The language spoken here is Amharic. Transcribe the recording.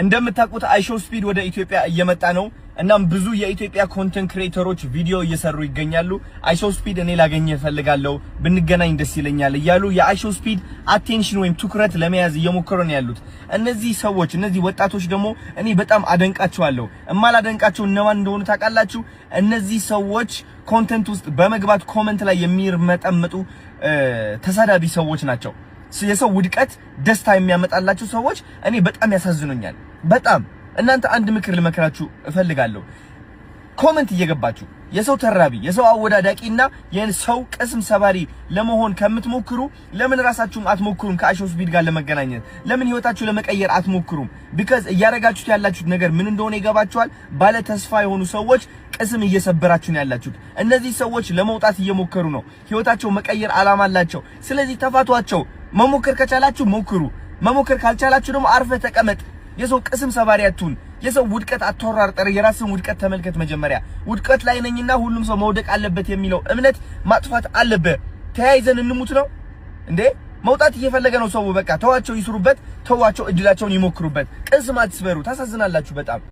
እንደምታውቁት አይሾ ስፒድ ወደ ኢትዮጵያ እየመጣ ነው። እናም ብዙ የኢትዮጵያ ኮንተንት ክሬተሮች ቪዲዮ እየሰሩ ይገኛሉ። አይሾ ስፒድ እኔ ላገኘ ፈልጋለሁ ብንገናኝ ደስ ይለኛል እያሉ የአይሾ ስፒድ አቴንሽን ወይም ትኩረት ለመያዝ እየሞከሩ ነው ያሉት። እነዚህ ሰዎች እነዚህ ወጣቶች ደግሞ እኔ በጣም አደንቃቸዋለሁ። እማላደንቃቸው እነማን እንደሆኑ ታውቃላችሁ? እነዚህ ሰዎች ኮንተንት ውስጥ በመግባት ኮሜንት ላይ የሚርመጠምጡ ተሳዳቢ ሰዎች ናቸው። የሰው ውድቀት ደስታ የሚያመጣላችሁ ሰዎች እኔ በጣም ያሳዝኑኛል። በጣም እናንተ አንድ ምክር ልመክራችሁ እፈልጋለሁ። ኮሜንት እየገባችሁ የሰው ተራቢ የሰው አወዳዳቂና የሰው ቅስም ሰባሪ ለመሆን ከምትሞክሩ ለምን ራሳችሁም አትሞክሩም? ከአይሾ ስፒድ ጋር ለመገናኘት ለምን ህይወታችሁ ለመቀየር አትሞክሩም? ቢካዝ እያረጋችሁት ያላችሁት ነገር ምን እንደሆነ ይገባችኋል። ባለ ተስፋ የሆኑ ሰዎች ቅስም እየሰበራችሁ ነው ያላችሁት። እነዚህ ሰዎች ለመውጣት እየሞከሩ ነው። ህይወታቸው መቀየር አላማ አላቸው። ስለዚህ ተፋቷቸው። መሞከር ከቻላችሁ ሞክሩ። መሞከር ካልቻላችሁ ደግሞ አርፈ ተቀመጥ። የሰው ቅስም ሰባሪ አትሁን። የሰው ውድቀት አትወራርጠር። የራስን ውድቀት ተመልከት። መጀመሪያ ውድቀት ላይ ነኝና ሁሉም ሰው መውደቅ አለበት የሚለው እምነት ማጥፋት አለበት። ተያይዘን እንሙት ነው እንዴ? መውጣት እየፈለገ ነው ሰው። በቃ ተዋቸው፣ ይስሩበት። ተዋቸው፣ እድላቸውን ይሞክሩበት። ቅስም አትስበሩ። ታሳዝናላችሁ በጣም።